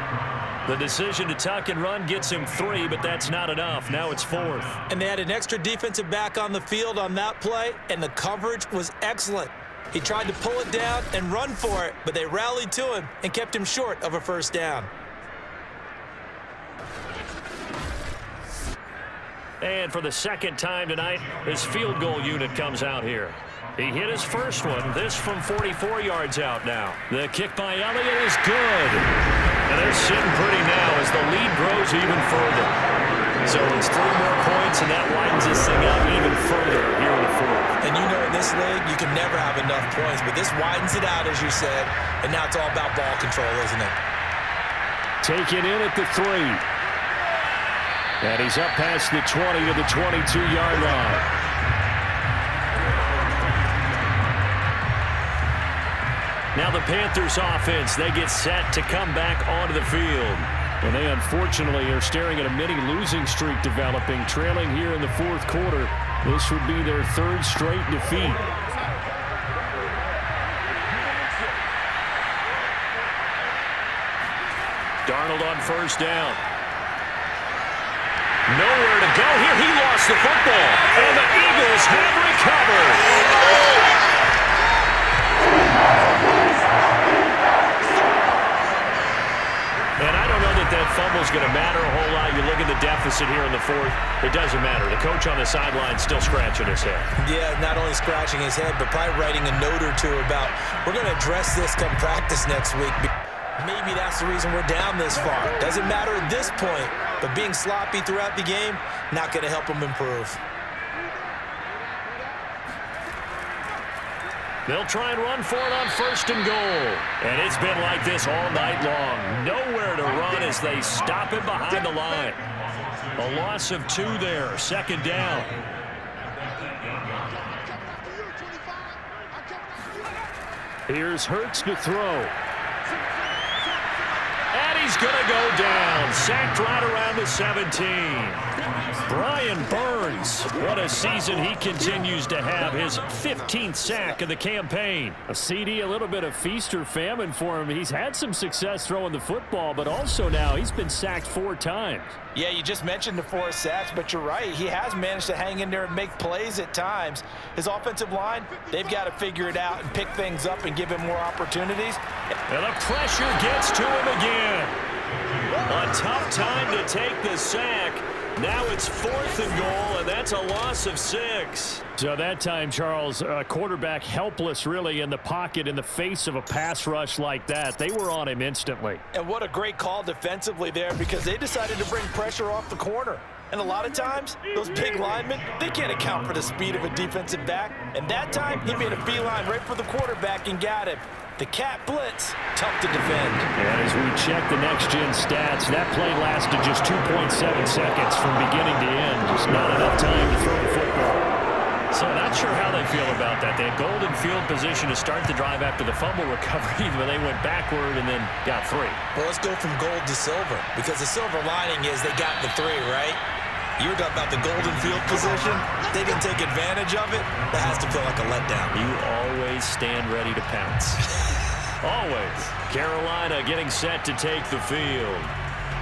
Speaker 3: The decision to tuck and run gets him 3, but that's not enough. Now it's 4th.
Speaker 4: And they had an extra defensive back on the field on that play, and the coverage was excellent. He tried to pull it down and run for it, but they rallied to him and kept him short of a first down.
Speaker 3: And for the 2nd time tonight, his field goal unit comes out here. He hit his first one, this from 44 yards out now. The kick by Elliott is good. And they're sitting pretty now as the lead grows even further. So it's 3 more points, and that widens this thing out even further here in the 4th.
Speaker 4: And you know in this league, you can never have enough points, but this widens it out, as you said, and now it's all about ball control, isn't it?
Speaker 3: Taken in at the 3. And he's up past the 20 to the 22-yard line. Now the Panthers offense, they get set to come back onto the field. And they unfortunately are staring at a mini losing streak developing, trailing here in the 4th quarter. This would be their 3rd straight defeat. Darnold on first down. Nowhere to go here. He lost the football. And the Eagles have recovered. And I don't know that fumble's going to matter a whole lot. You look at the deficit here in the 4th. It doesn't matter. The coach on the sideline still scratching his head.
Speaker 4: Yeah, not only scratching his head, but probably writing a note or 2 about, we're going to address this come practice next week. Maybe that's the reason we're down this far. Doesn't matter at this point, but being sloppy throughout the game, not going to help them improve.
Speaker 3: They'll try and run for it on 1st and goal. And it's been like this all night long. Nowhere to run as they stop him behind the line. A loss of 2 there. 2nd down. Here's Hurts to throw. And he's going to go down. Sacked right around the 17. Brian Burns, what a season he continues to have. His 15th sack of the campaign. A CD, a little bit of feast or famine for him. He's had some success throwing the football, but also now he's been sacked 4 times.
Speaker 4: Yeah, you just mentioned the 4 sacks, but you're right. He has managed to hang in there and make plays at times. His offensive line, they've got to figure it out and pick things up and give him more opportunities.
Speaker 3: And the pressure gets to him again. A tough time to take the sack. Now it's 4th and goal, and that's a loss of 6.
Speaker 6: So that time, Charles, quarterback helpless really in the pocket in the face of a pass rush like that. They were on him instantly.
Speaker 4: And what a great call defensively there, because they decided to bring pressure off the corner. And a lot of times, those big linemen, they can't account for the speed of a defensive back. And that time, he made a beeline right for the quarterback and got him. The cat blitz, tough to defend.
Speaker 6: And as we check the next-gen stats, that play lasted just 2.7 seconds from beginning to end. Just not enough time to throw the football.
Speaker 3: So not sure how they feel about that. They had golden field position to start the drive after the fumble recovery, but they went backward and then got 3.
Speaker 4: Well, let's go from gold to silver, because the silver lining is they got the 3, right? You were talking about the golden field position. They didn't take advantage of it. That has to feel like a letdown.
Speaker 3: You always stand ready to pounce. Always. Carolina getting set to take the field.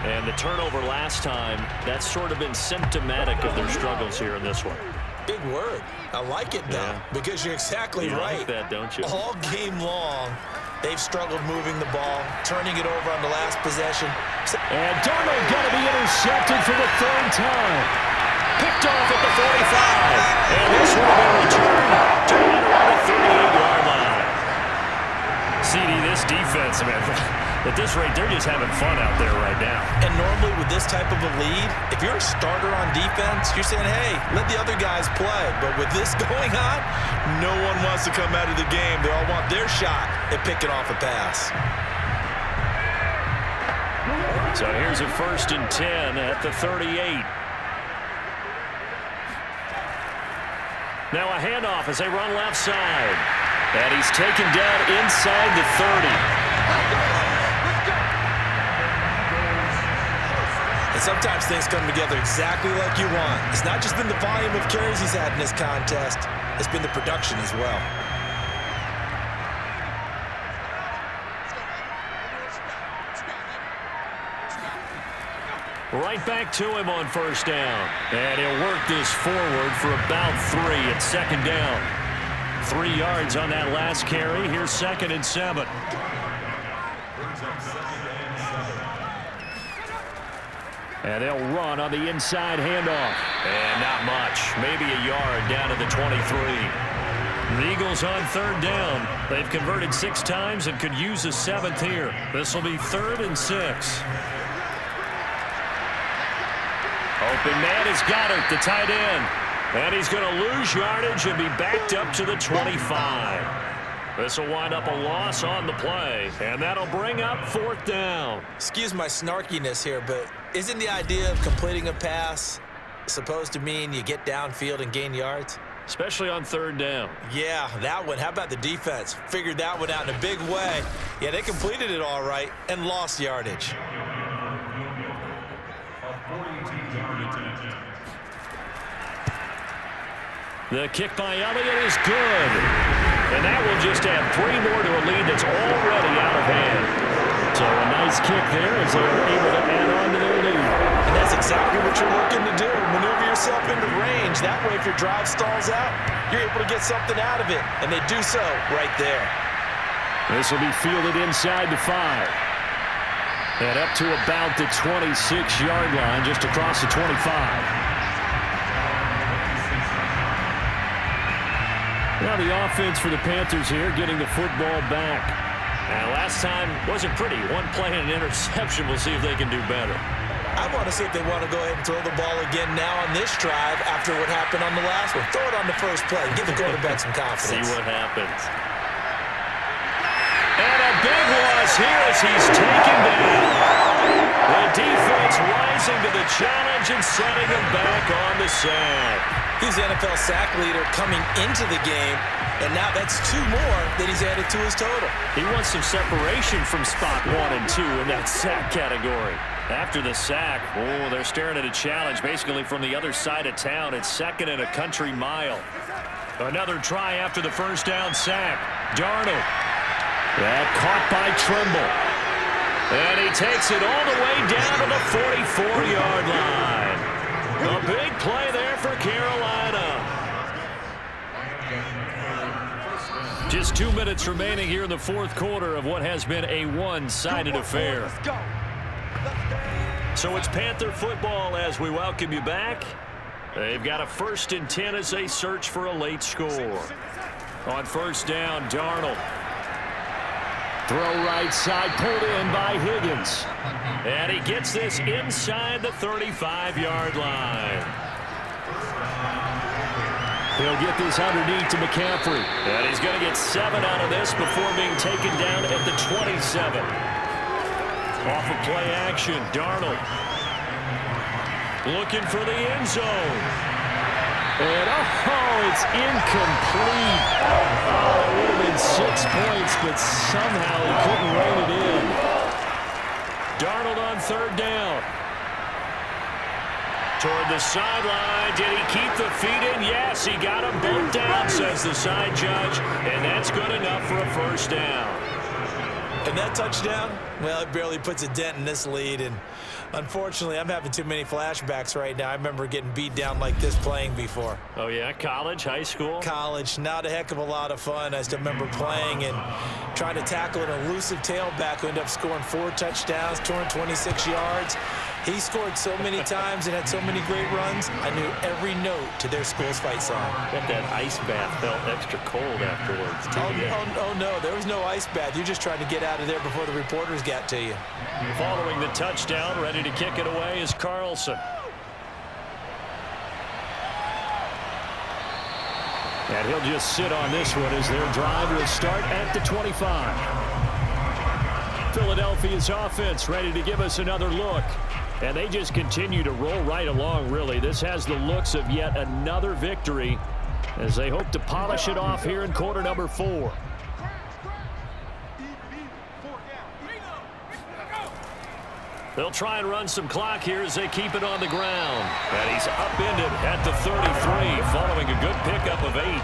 Speaker 3: And the turnover last time, that's sort of been symptomatic of their struggles here in this one.
Speaker 4: Big word. I like it, though, because you're exactly right.
Speaker 3: You like that, don't you?
Speaker 4: All game long, they've struggled moving the ball, turning it over on the last possession.
Speaker 6: And Darnold going to be intercepted for the 3rd time.
Speaker 3: Picked off at the 45. And this will be returned to right around the 38-yard line. CD, this defense, man, at this rate, they're just having fun out there right now.
Speaker 4: And normally with this type of a lead, if you're a starter on defense, you're saying, hey, let the other guys play. But with this going on, no one wants to come out of the game. They all want their shot at picking off a pass.
Speaker 3: So here's a 1st and 10 at the 38. Now a handoff as they run left side. And he's taken down inside the 30.
Speaker 4: And sometimes things come together exactly like you want. It's not just been the volume of carries he's had in this contest. It's been the production as well.
Speaker 3: Right back to him on 1st down. And he'll work this forward for about 3 at 2nd down. 3 yards on that last carry. Here's 2nd and 7. And they'll run on the inside handoff. And not much. Maybe a yard down to the 23. The Eagles on 3rd down. They've converted 6 times and could use a 7th here. This will be 3rd and 6. Open man is Goddard, the tight end. And he's going to lose yardage and be backed up to the 25. This will wind up a loss on the play. And that'll bring up 4th down.
Speaker 4: Excuse my snarkiness here, but isn't the idea of completing a pass supposed to mean you get downfield and gain yards?
Speaker 3: Especially on 3rd down.
Speaker 4: Yeah, that one. How about the defense? Figured that one out in a big way. Yeah, they completed it all right and lost yardage.
Speaker 3: The kick by Elliott is good. And that will just add 3 more to a lead that's already out of hand.
Speaker 6: So a nice kick there as they were able to add on to their lead.
Speaker 4: And that's exactly what you're looking to do. Maneuver yourself into range. That way, if your drive stalls out, you're able to get something out of it. And they do so right there.
Speaker 6: This will be fielded inside the 5. And up to about the 26-yard line, just across the 25. Now the offense for the Panthers here getting the football back.
Speaker 3: And last time wasn't pretty. 1 play and an interception. We'll see if they can do better.
Speaker 4: I want to see if they want to go ahead and throw the ball again now on this drive after what happened on the last one. Throw it on the first play. Give the quarterback some confidence.
Speaker 3: See what happens. And a big loss here as he's taken down. The defense rising to the challenge and setting him back on the sack.
Speaker 4: He's the NFL sack leader coming into the game, and now that's 2 more that he's added to his total.
Speaker 3: He wants some separation from spot 1 and 2 in that sack category. After the sack, oh, they're staring at a challenge basically from the other side of town. It's 2nd and a country mile. Another try after the 1st down sack. Darnold. That caught by Trimble. And he takes it all the way down to the 44-yard line. A big play there for Carolina. Just 2 minutes remaining here in the 4th quarter of what has been a one-sided affair.
Speaker 2: Let's go.
Speaker 6: So it's Panther football as we welcome you back. They've got a 1st and 10 as they search for a late score. On 1st down, Darnold. Throw right side, pulled in by Higgins. And he gets this inside the 35-yard line. He'll get this underneath to McCaffrey. And he's going to get 7 out of this before being taken down at the 27. Off of play action, Darnold. Looking for the end zone. And, oh, it's incomplete. Oh, it would have been 6 points, but somehow he couldn't rein it in. Darnold on 3rd down. Toward the sideline. Did he keep the feet in? Yes, he got them both down, says the side judge. And that's good enough for a 1st down.
Speaker 4: And that touchdown, well, it barely puts a dent in this lead. And unfortunately, I'm having too many flashbacks right now. I remember getting beat down like this playing before.
Speaker 6: Oh, yeah? College, high school?
Speaker 4: College. Not a heck of a lot of fun. I still remember playing and trying to tackle an elusive tailback who ended up scoring 4 touchdowns, 226 yards. He scored so many times and had so many great runs, I knew every note to their school's fight song.
Speaker 6: Bet that ice bath felt extra cold afterwards, too.
Speaker 4: Oh, no, there was no ice bath. You're just trying to get out of there before the reporters got to you.
Speaker 6: Following the touchdown, ready to kick it away is Carlson. And he'll just sit on this one as their drive will start at the 25. Philadelphia's offense ready to give us another look. And they just continue to roll right along, really. This has the looks of yet another victory as they hope to polish it off here in quarter number 4. They'll try and run some clock here as they keep it on the ground. And he's upended at the 33 following a good pickup of 8.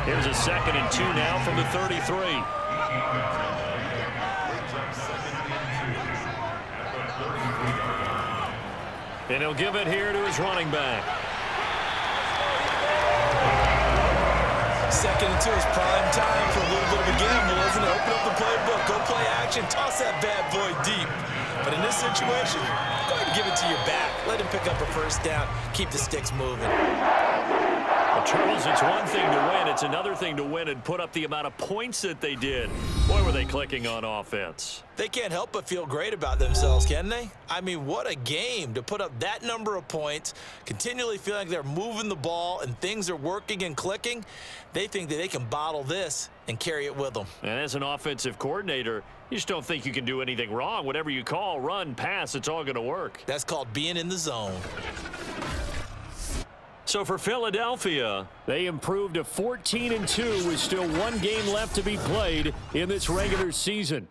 Speaker 6: Here's a 2nd and 2 now from the 33. And he'll give it here to his running back.
Speaker 4: 2nd and 2 is prime time for a little bit of a gamble, isn't it? Open up the playbook, go play action, toss that bad boy deep. But in this situation, go ahead and give it to your back. Let him pick up a 1st down. Keep the sticks moving.
Speaker 6: Well, Charles, it's one thing to win. It's another thing to win and put up the amount of points that they did. Boy, were they clicking on offense.
Speaker 4: They can't help but feel great about themselves, can they? I mean, what a game to put up that number of points, continually feel like they're moving the ball and things are working and clicking. They think that they can bottle this and carry it with them.
Speaker 6: And as an offensive coordinator, you just don't think you can do anything wrong. Whatever you call, run, pass, it's all going to work.
Speaker 4: That's called being in the zone.
Speaker 6: So for Philadelphia, they improved to 14-2 with still 1 game left to be played in this regular season.